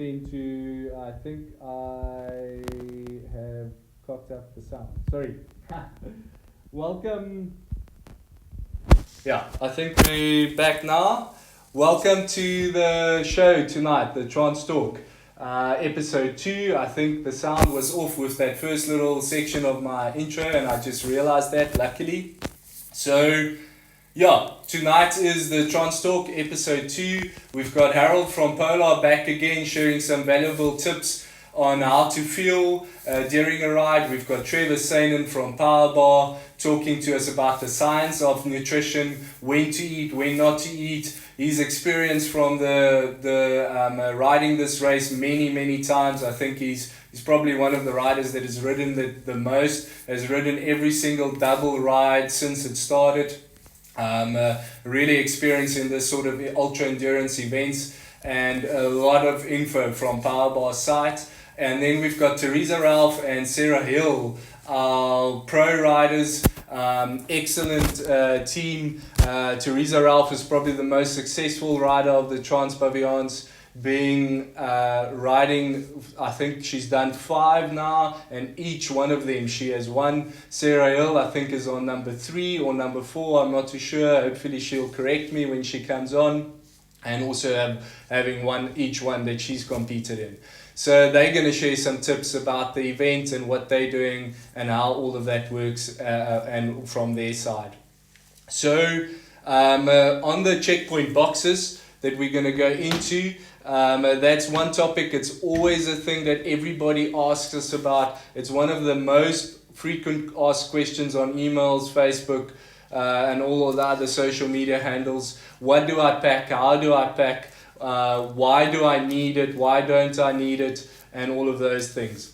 seem to, I think I have cocked up the sound. Sorry. Welcome. Yeah, I think we're back now. Welcome to the show tonight, the Trans Talk. Episode 2. I think the sound was off with that first little section of my intro, and I just realized that, luckily. So, yeah, tonight is the Trans Talk episode 2. We've got Harold from PowerBar back again, sharing some valuable tips on how to feel during a ride. We've got Trevor Seinen from PowerBar talking to us about the science of nutrition, when to eat, when not to eat. His experience from the riding this race many times. I think he's probably one of the riders that has ridden the most, has ridden every single double ride since it started. Really experiencing this sort of ultra endurance events, and a lot of info from PowerBar's site. And then we've got Theresa Ralph and Sarah Hill, our pro riders, excellent team. Theresa Ralph is probably the most successful rider of the Trans Pavillons, being riding, I think she's done 5 now, and each one of them she has won. Sarah Hill, I think, is on number 3 or number 4, I'm not too sure. Hopefully she'll correct me when she comes on, and also having won each one that she's competed in. So they're going to share some tips about the event and what they're doing and how all of that works, and from their side. So on the checkpoint boxes that we're going to go into, that's one topic. It's always a thing that everybody asks us about. It's one of the most frequent asked questions on emails, Facebook, and all of the other social media handles. What do I pack? How do I pack? Why do I need it? Why don't I need it? And all of those things.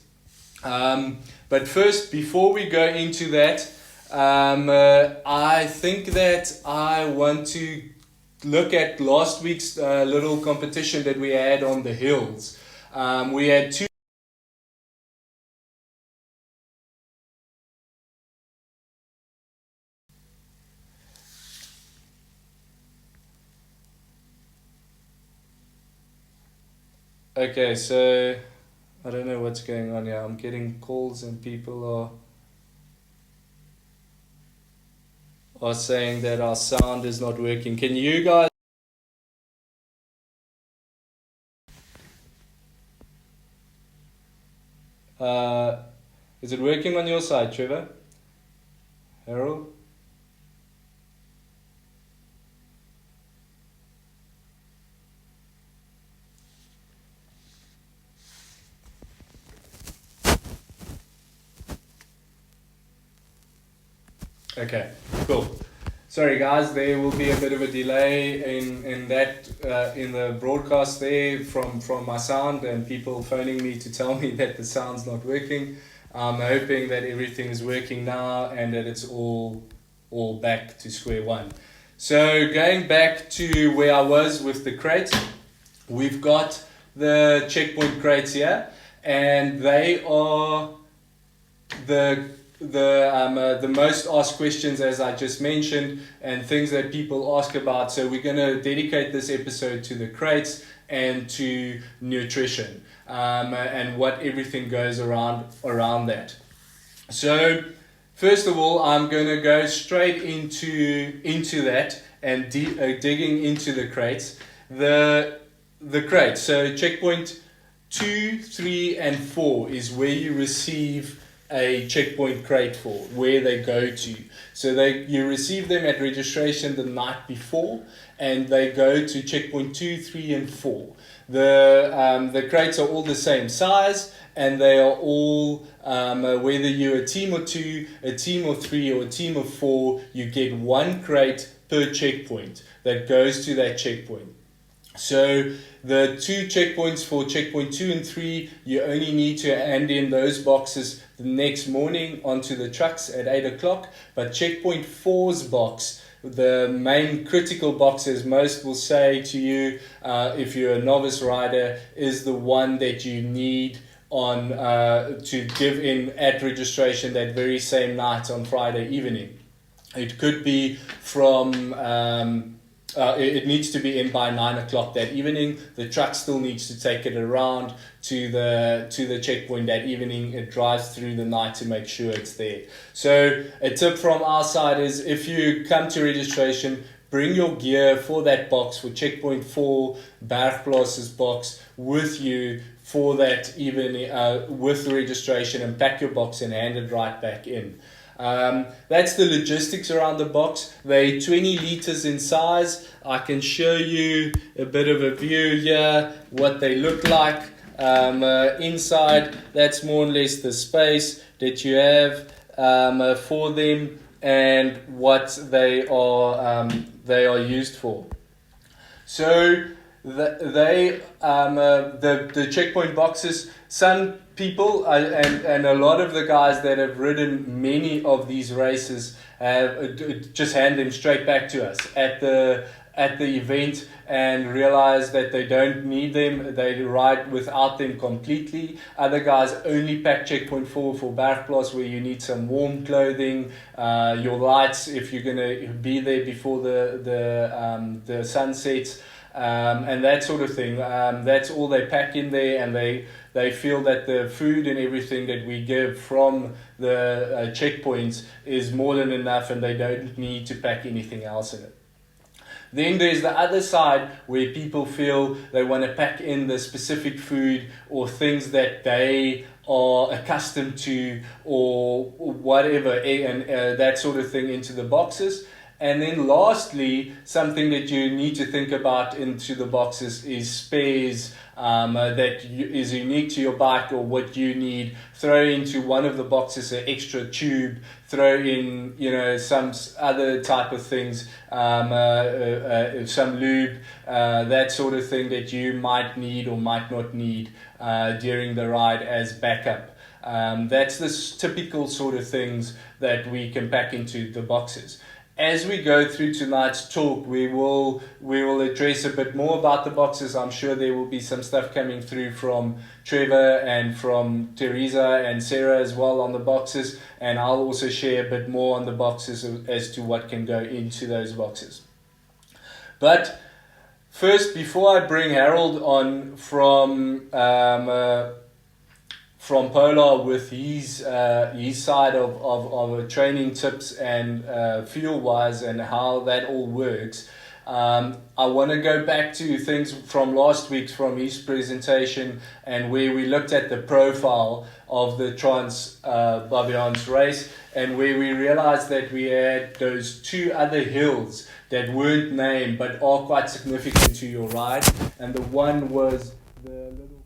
But first, before we go into that, I think that I want to look at last week's little competition that we had on the hills. We had 2. Okay, so I don't know what's going on here. I'm getting calls and people are saying that our sound is not working. Can you guys? Is it working on your side, Trevor? Harold? Okay, cool. Sorry guys, there will be a bit of a delay in that in the broadcast there from my sound, and people phoning me to tell me that the sound's not working. I'm hoping that everything is working now and that it's all back to square one. So going back to where I was with the crates, we've got the checkpoint crates here, and they are the most asked questions, as I just mentioned, and things that people ask about. So we're going to dedicate this episode to the crates and to nutrition, and what everything goes around that. So first of all, I'm going to go straight into that and digging into the crates. The crates. So checkpoint 2, 3, and 4 is where you receive a checkpoint crate for, where they go to. So you receive them at registration the night before, and they go to checkpoint 2, 3, and 4. The crates are all the same size, and they are all, whether you're a team of 2, a team of 3, or a team of 4, you get 1 crate per checkpoint that goes to that checkpoint. So the 2 checkpoints for checkpoint 2 and 3, you only need to hand in those boxes the next morning onto the trucks at 8 o'clock. But checkpoint 4's box, the main critical box, as most will say to you, if you're a novice rider, is the one that you need on to give in at registration that very same night on Friday evening. It could be from it needs to be in by 9 o'clock that evening. The truck still needs to take it around to the checkpoint that evening. It drives through the night to make sure it's there. So a tip from our side is, if you come to registration, bring your gear for that box, for checkpoint 4 Bergplaas's box, with you for that evening, with the registration, and pack your box and hand it right back in. That's the logistics around the box. They're 20 liters in size. I can show you a bit of a view here, what they look like. Inside, that's more or less the space that you have for them, and what they are used for. So the checkpoint boxes, some people and a lot of the guys that have ridden many of these races have just hand them straight back to us at the event, and realize that they don't need them. They ride without them completely. Other guys only pack checkpoint 4 for Bergplaas, where you need some warm clothing, your lights if you're going to be there before the sun sets, and that sort of thing. That's all they pack in there, and they feel that the food and everything that we give from the checkpoints is more than enough, and they don't need to pack anything else in it. Then there's the other side, where people feel they want to pack in the specific food or things that they are accustomed to, or whatever, and that sort of thing into the boxes. And then lastly, something that you need to think about into the boxes is spares that is unique to your bike, or what you need. Throw into one of the boxes an extra tube, throw in some other type of things, some lube, that sort of thing that you might need or might not need during the ride as backup. That's the typical sort of things that we can pack into the boxes. As we go through tonight's talk, we will address a bit more about the boxes. I'm sure there will be some stuff coming through from Trevor and from Theresa and Sarah as well on the boxes, and I'll also share a bit more on the boxes as to what can go into those boxes. But first, before I bring Harold on from Polar with his side of training tips and fuel wise and how that all works, I want to go back to things from last week, from his presentation, and where we looked at the profile of the Trans Babians race, and where we realized that we had those two other hills that weren't named but are quite significant to your ride. And the one was the little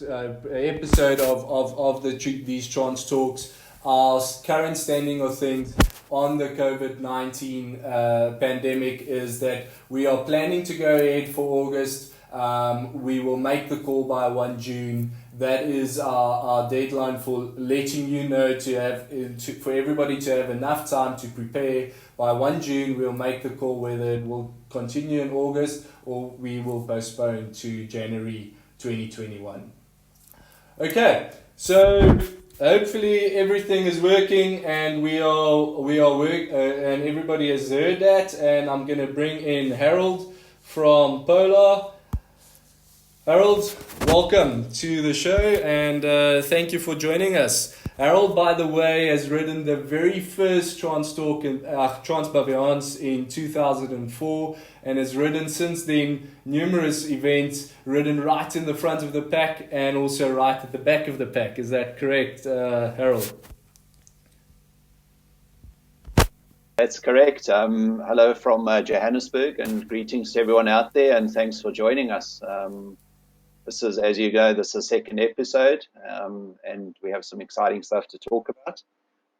episode of these trans talks, our current standing of things on the COVID-19 pandemic is that we are planning to go ahead for August. We will make the call by 1 June. That is our deadline for letting you know for everybody to have enough time to prepare. By 1 June, we'll make the call whether it will continue in August or we will postpone to January 2021. Okay, so hopefully everything is working and we are and everybody has heard that. And I'm going to bring in Harold from Polar. Harold, welcome to the show and thank you for joining us. Harold, by the way, has ridden the very first Trans Talk in Trans Bavians in 2004 and has ridden since then numerous events, ridden right in the front of the pack and also right at the back of the pack. Is that correct, Harold? That's correct. Hello from Johannesburg and greetings to everyone out there and thanks for joining us. This is, as you go, this is the second episode and we have some exciting stuff to talk about.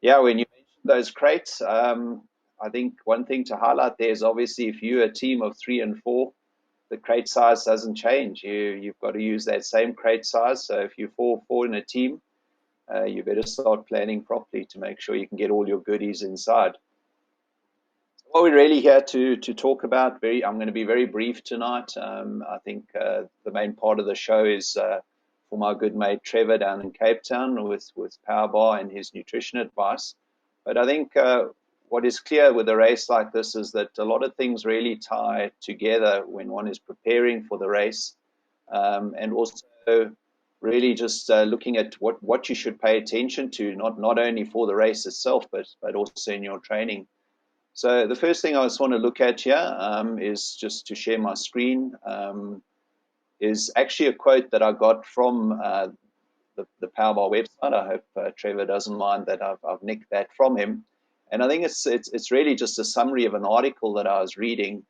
Yeah, when you mentioned those crates, I think one thing to highlight there is obviously if you're a team of 3 and 4, the crate size doesn't change. You've got to use that same crate size. So if you're four in a team, you better start planning properly to make sure you can get all your goodies inside. What we're really here to talk about, I'm going to be very brief tonight. I think the main part of the show is for my good mate Trevor down in Cape Town with PowerBar and his nutrition advice. But I think what is clear with a race like this is that a lot of things really tie together when one is preparing for the race, and also really just looking at what you should pay attention to, not only for the race itself, but also in your training. So the first thing I just want to look at here is just to share my screen, is actually a quote that I got from the PowerBar website. I hope Trevor doesn't mind that I've nicked that from him. And I think it's really just a summary of an article that I was reading.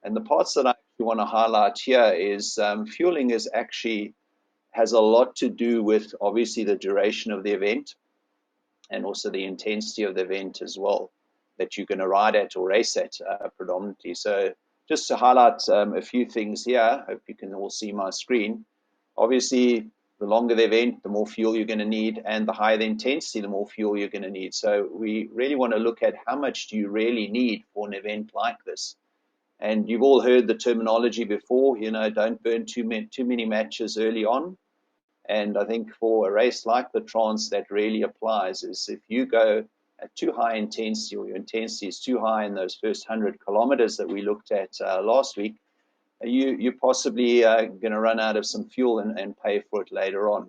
And the parts that I actually want to highlight here is fueling has a lot to do with obviously the duration of the event and also the intensity of the event as well, that you're going to ride at or race at predominantly. So just to highlight a few things here, hope you can all see my screen. Obviously, the longer the event, the more fuel you're going to need, and the higher the intensity, the more fuel you're going to need. So we really want to look at how much do you really need for an event like this. And you've all heard the terminology before, don't burn too many matches early on. And I think for a race like the Trans, that really applies, is if you go at too high intensity or your intensity is too high in those first 100 kilometers that we looked at last week, you're possibly going to run out of some fuel and pay for it later on.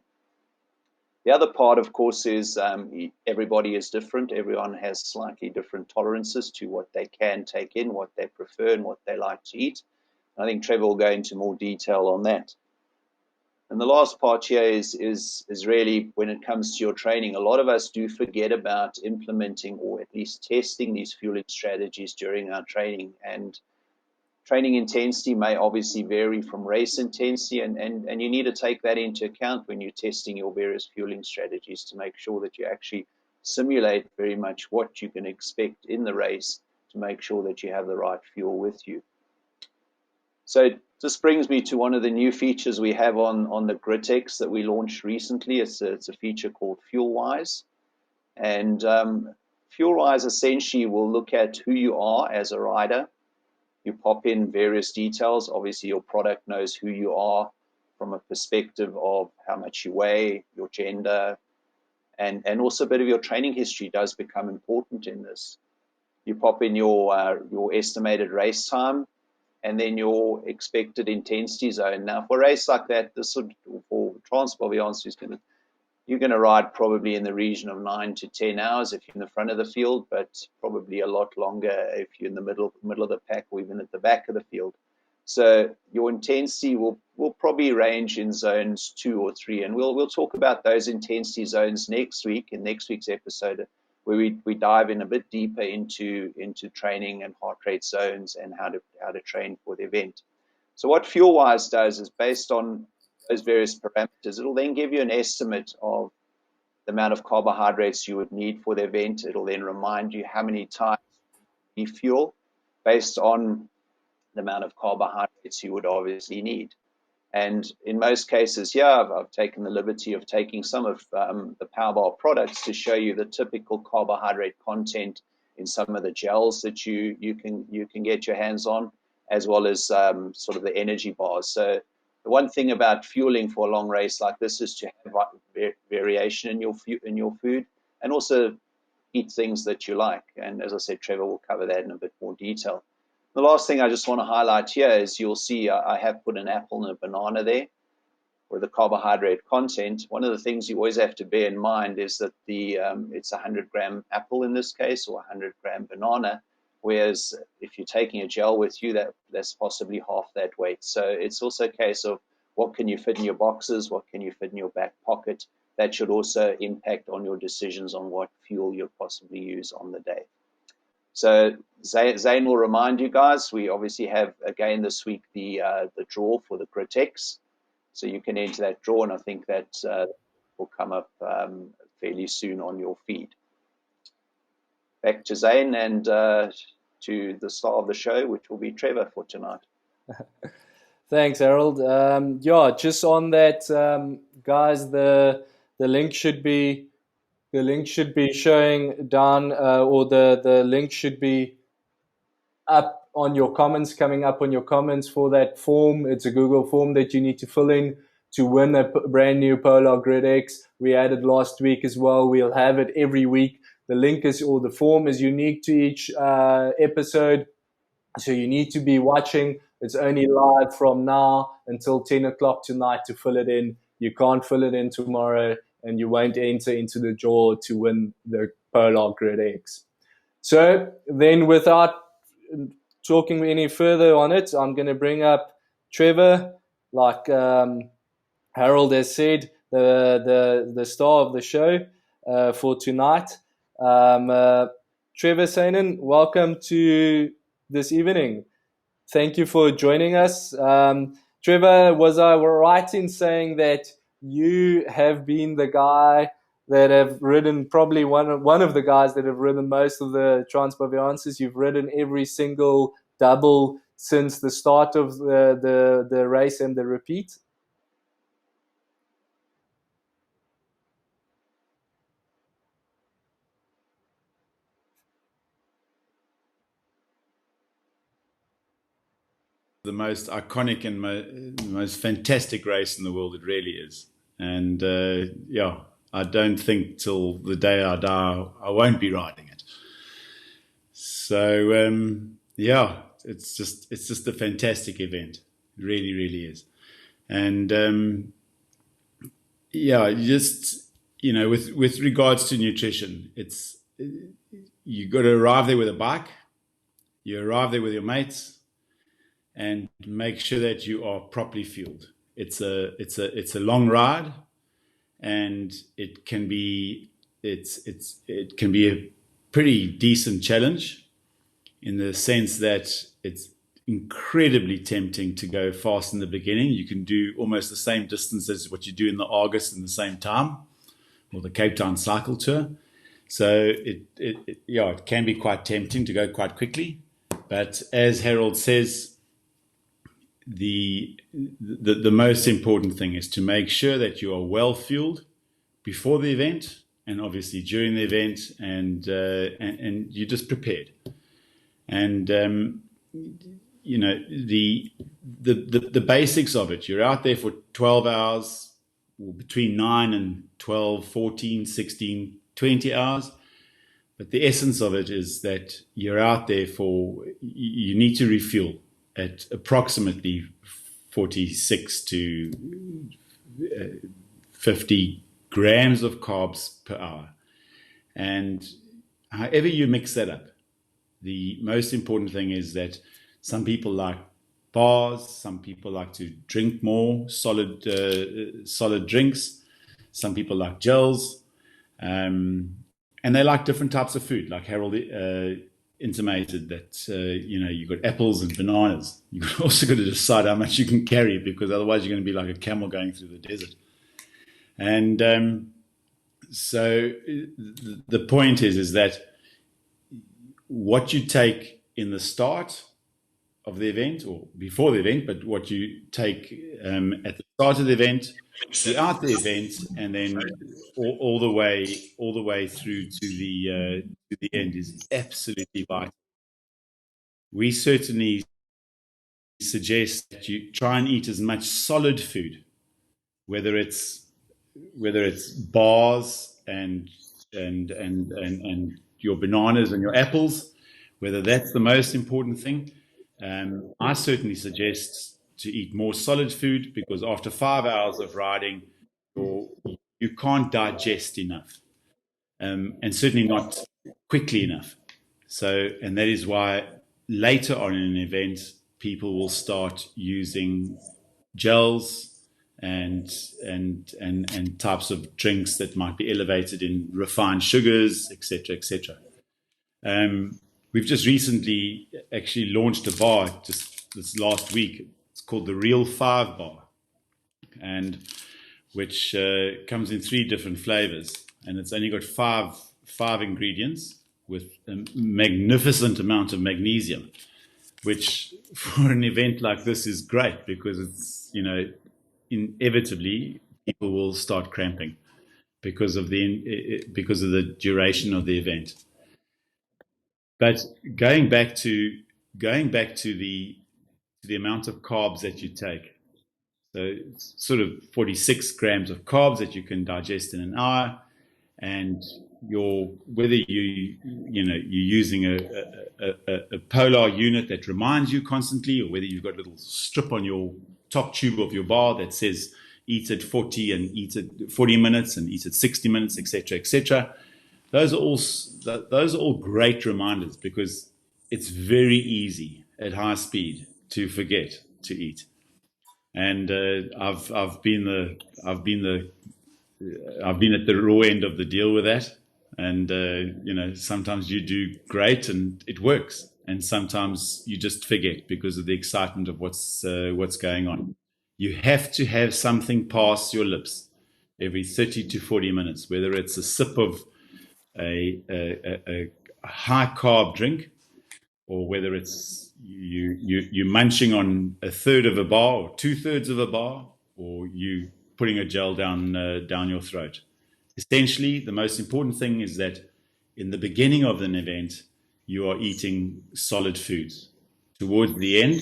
The other part, of course, is everybody is different. Everyone has slightly different tolerances to what they can take in, what they prefer, and what they like to eat. I think Trevor will go into more detail on that. And the last part here is really when it comes to your training, a lot of us do forget about implementing or at least testing these fueling strategies during our training. And training intensity may obviously vary from race intensity, and you need to take that into account when you're testing your various fueling strategies to make sure that you actually simulate very much what you can expect in the race to make sure that you have the right fuel with you. So this brings me to one of the new features we have on the GridX that we launched recently. It's a feature called FuelWise. And FuelWise essentially will look at who you are as a rider. You pop in various details. Obviously, your product knows who you are from a perspective of how much you weigh, your gender, and also a bit of your training history does become important in this. You pop in your estimated race time, and then your expected intensity zone. Now, for a race like that, for Trans Bavians, you're going to ride probably in the region of 9 to 10 hours if you're in the front of the field, but probably a lot longer if you're in the middle of the pack or even at the back of the field. So your intensity will probably range in zones 2 or 3, and we'll talk about those intensity zones next week in next week's episode, where we dive in a bit deeper into training and heart rate zones and how to train for the event. So what FuelWise does is based on those various parameters, it'll then give you an estimate of the amount of carbohydrates you would need for the event. It'll then remind you how many times you refuel based on the amount of carbohydrates you would obviously need. And in most cases, I've taken the liberty of taking some of the PowerBar products to show you the typical carbohydrate content in some of the gels that you can get your hands on, as well as sort of the energy bars. So the one thing about fueling for a long race like this is to have variation in your food, and also eat things that you like. And as I said, Trevor will cover that in a bit more detail. The last thing I just want to highlight here is you'll see I have put an apple and a banana there with the carbohydrate content. One of the things you always have to bear in mind is that it's a 100-gram apple in this case, or a 100-gram banana, whereas if you're taking a gel with you, that's possibly half that weight. So it's also a case of what can you fit in your boxes, what can you fit in your back pocket. That should also impact on your decisions on what fuel you'll possibly use on the day. So Zane will remind you guys, we obviously have again this week the draw for the Grotex. So you can enter that draw, and I think that will come up fairly soon on your feed. Back to Zane and to the star of the show, which will be Trevor for tonight. Thanks, Harold. Just on that, guys, the link should be showing down, or the link should be up on your comments, coming up on your comments for that form. It's a Google form that you need to fill in to win a brand new PowerBar Grid X. We added last week as well. We'll have it every week. The link or the form is unique to each episode. So you need to be watching. It's only live from now until 10 o'clock tonight to fill it in. You can't fill it in tomorrow, and you won't enter into the draw to win the PowerBar Grid X. So then, without talking any further on it, I'm going to bring up Trevor. Like Harold has said, the star of the show for tonight. Trevor Seinen, welcome to this evening. Thank you for joining us. Trevor, was I right in saying that you have been the guy that have ridden, probably one of the guys that have ridden most of the Transpaviances? You've ridden every single double since the start of the race and the repeat? The most iconic and most fantastic race in the world. It really is. And I don't think till the day I die I won't be riding it. So it's just a fantastic event. It really, really is. And with regards to nutrition, you got to arrive there with a bike. You arrive there with your mates, and make sure that you are properly fueled. It's a long ride, and it can be a pretty decent challenge, in the sense that it's incredibly tempting to go fast in the beginning. You can do almost the same distance as what you do in the Argus in the same time, or the Cape Town Cycle Tour. So it can be quite tempting to go quite quickly. But as Harold says, the most important thing is to make sure that you are well fueled before the event, and obviously during the event, and you're just prepared. And the basics of it. You're out there for 12 hours, or between 9 and 12, 14, 16, 20 hours. But the essence of it is that you're out there you need to refuel at approximately 46 to 50 grams of carbs per hour. And however you mix that up, the most important thing is that some people like bars, some people like to drink more solid drinks, some people like gels, and they like different types of food. Like Harold intimated that you've got apples and bananas. You've also got to decide how much you can carry, because otherwise you're going to be like a camel going through the desert. And so the point is that what you take in the start of the event or before the event, but what you take at the start of the event, throughout the event, and then all the way through to the end is absolutely vital. We certainly suggest that you try and eat as much solid food, whether it's bars and your bananas and your apples, whether that's the most important thing. I certainly suggest to eat more solid food, because after 5 hours of riding, you can't digest enough, and certainly not quickly enough. So, and that is why later on in an event, people will start using gels and types of drinks that might be elevated in refined sugars, etc., etc. We've just recently actually launched a bar just this last week. It's called the Real 5 Bar, and which comes in 3 different flavors, and it's only got five ingredients with a magnificent amount of magnesium, which for an event like this is great, because it's, inevitably people will start cramping because of the duration of the event. But going back to the amount of carbs that you take, so it's sort of 46 grams of carbs that you can digest in an hour, and whether you're using a polar unit that reminds you constantly, or whether you've got a little strip on your top tube of your bar that says eat at 40 and eat at 40 minutes and eat at 60 minutes, etc., etc. Those are all great reminders, because it's very easy at high speed to forget to eat. And I've been at the raw end of the deal with that. And sometimes you do great and it works, and sometimes you just forget because of the excitement of what's going on. You have to have something pass your lips every 30 to 40 minutes, whether it's a sip of a high carb drink, or whether it's you munching on a third of a bar or 2/3 of a bar, or you putting a gel down your throat. Essentially, the most important thing is that in the beginning of an event, you are eating solid foods. Towards the end,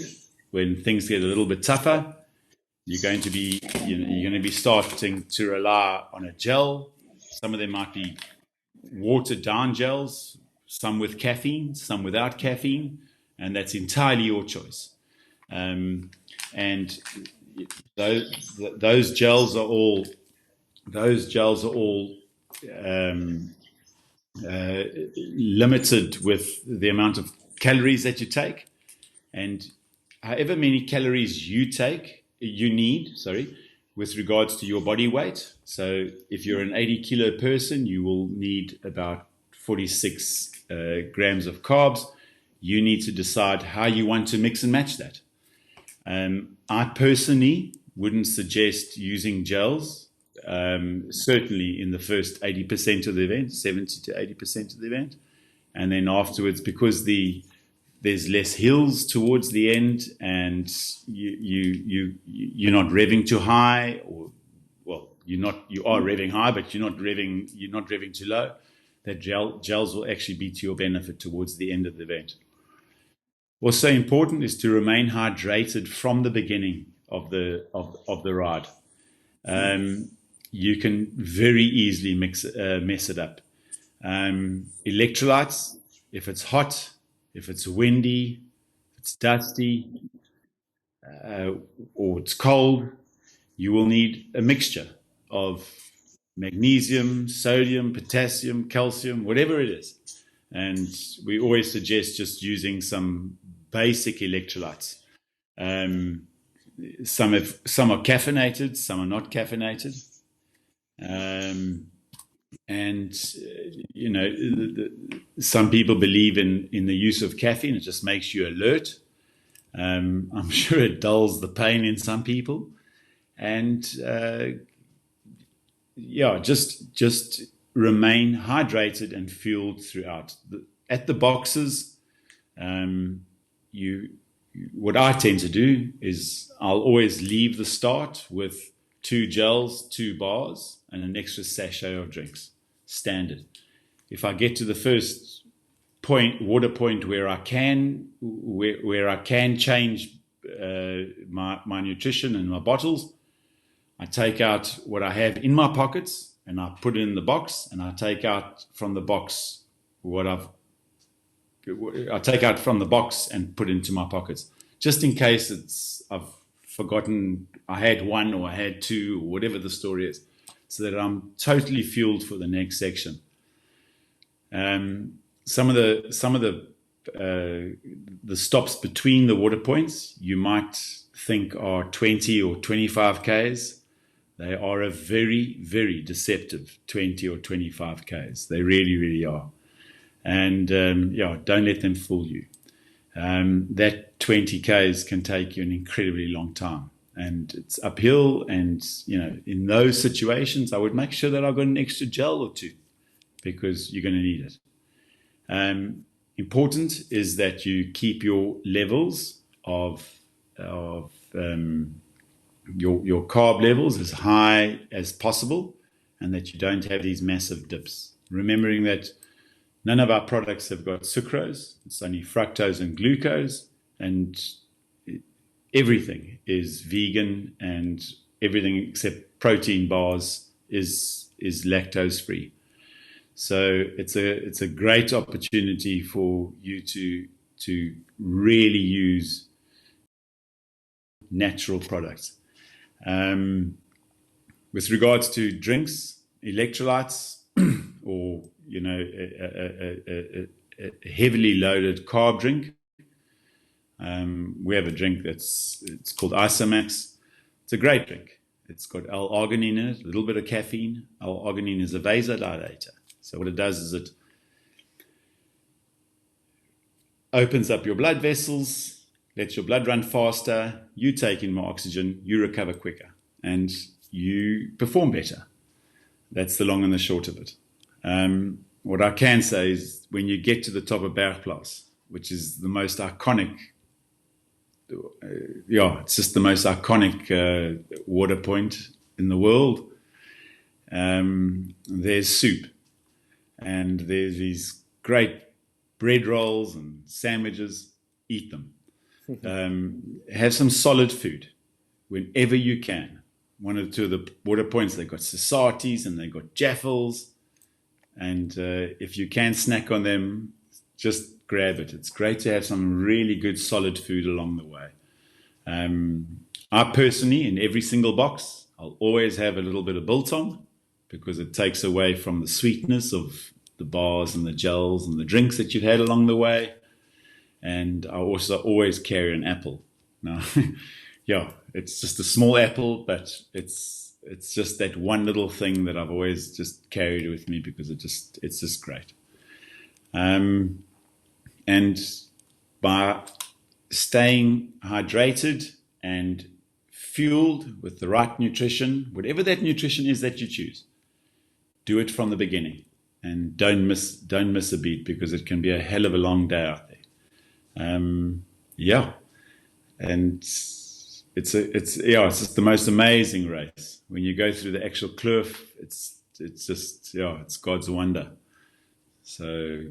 when things get a little bit tougher, you're going to be starting to rely on a gel. Some of them might be watered down gels, some with caffeine, some without caffeine, and that's entirely your choice. And those gels are all limited with the amount of calories that you take, and however many calories you need, with regards to your body weight. So if you're an 80 kilo person, you will need about 46 grams of carbs. You need to decide how you want to mix and match that. I personally wouldn't suggest using gels, certainly in the first 80% of the event, 70 to 80% of the event. And then afterwards, because there's less hills towards the end, and you're not revving too high, or you are revving high, but you're not revving too low. That gels will actually be to your benefit towards the end of the event. What's so important is to remain hydrated from the beginning of the ride. You can very easily mess it up. Electrolytes, if it's hot, if it's windy, if it's dusty, or it's cold, you will need a mixture of magnesium, sodium, potassium, calcium, whatever it is. And we always suggest just using some basic electrolytes. Some are caffeinated, some are not caffeinated. some people believe in the use of caffeine. It just makes you alert. I'm sure it dulls the pain in some people. And just remain hydrated and fueled throughout. At the boxes, what I tend to do is I'll always leave the start with 2 gels, 2 bars, and an extra sachet of drinks, standard. If I get to the first water point where I can change my nutrition and my bottles, I take out what I have in my pockets and I put it in the box, and I take out from the box and put into my pockets, just in case I've forgotten I had 1 or I had 2 or whatever the story is, so that I'm totally fueled for the next section. Some of the stops between the water points you might think are 20 or 25 Ks. They are a very, very deceptive 20 or 25 Ks. They really, really are. And don't let them fool you. That 20 Ks can take you an incredibly long time, and it's uphill. And in those situations, I would make sure that I've got an extra gel or 2, because you're going to need it. Important is that you keep your levels of your carb levels as high as possible, and that you don't have these massive dips. Remembering that none of our products have got sucrose. It's only fructose and glucose, and everything is vegan, and everything except protein bars is lactose free. So it's a great opportunity for you to really use natural products. With regards to drinks, electrolytes, or a heavily loaded carb drink, we have a drink it's called Isomax. It's a great drink. It's got L-arginine in it, a little bit of caffeine. L-arginine is a vasodilator. So what it does is it opens up your blood vessels, lets your blood run faster, you take in more oxygen, you recover quicker, and you perform better. That's the long and the short of it. What I can say is, when you get to the top of Bergplas, which is the most iconic, it's just the most iconic water point in the world, there's soup, and there's these great bread rolls and sandwiches. Eat them. Have some solid food whenever you can. 1 or 2 of the water points, they've got Sasatis and they've got Jaffles, and if you can snack on them, just grab it. It's great to have some really good solid food along the way. I personally, in every single box, I'll always have a little bit of biltong, because it takes away from the sweetness of the bars and the gels and the drinks that you've had along the way. And I also always carry an apple. Now, it's just a small apple, but it's just that one little thing that I've always just carried with me, because it's just great. And by staying hydrated and fueled with the right nutrition, whatever that nutrition is that you choose, do it from the beginning, and don't miss a beat, because it can be a hell of a long day out there. And it's just the most amazing race. When you go through the actual kloof, it's God's wonder. So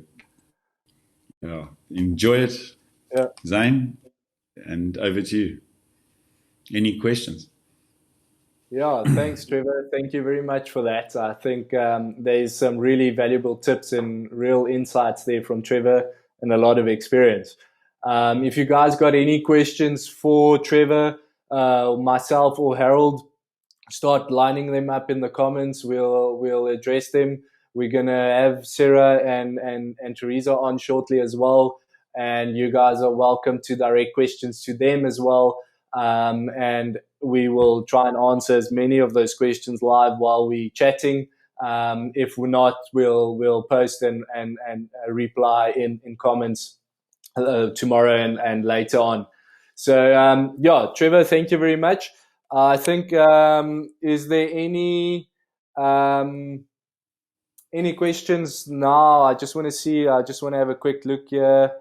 enjoy it. Zane, and over to you. Any questions? Yeah, thanks, Trevor. Thank you very much for that. I think there's some really valuable tips and real insights there from Trevor, and a lot of experience. If you guys got any questions for Trevor, myself, or Harold, start lining them up in the comments. We'll address them. We're gonna have Sarah and Theresa on shortly as well, and you guys are welcome to direct questions to them as well. And we will try and answer as many of those questions live while we're chatting. If we're not, we'll post and reply in comments tomorrow and later on. So yeah, Trevor, thank you very much. I think is there any questions now? I just want to have a quick look here.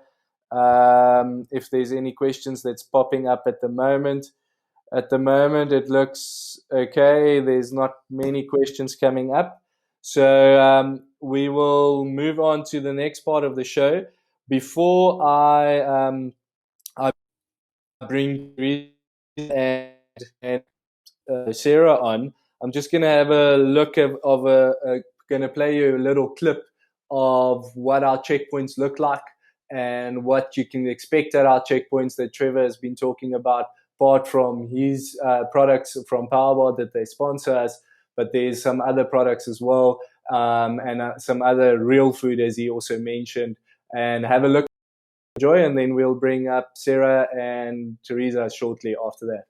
If there's any questions that's popping up at the moment. At the moment, it looks okay. There's not many questions coming up. So we will move on to the next part of the show. Before I bring Theresa and Sarah on, I'm just going to have a look going to play you a little clip of what our checkpoints look like and what you can expect at our checkpoints that Trevor has been talking about, apart from his products from PowerBar that they sponsor us, but there's some other products as well, and some other real food, as he also mentioned. And have a look, enjoy, and then we'll bring up Sarah and Theresa shortly after that.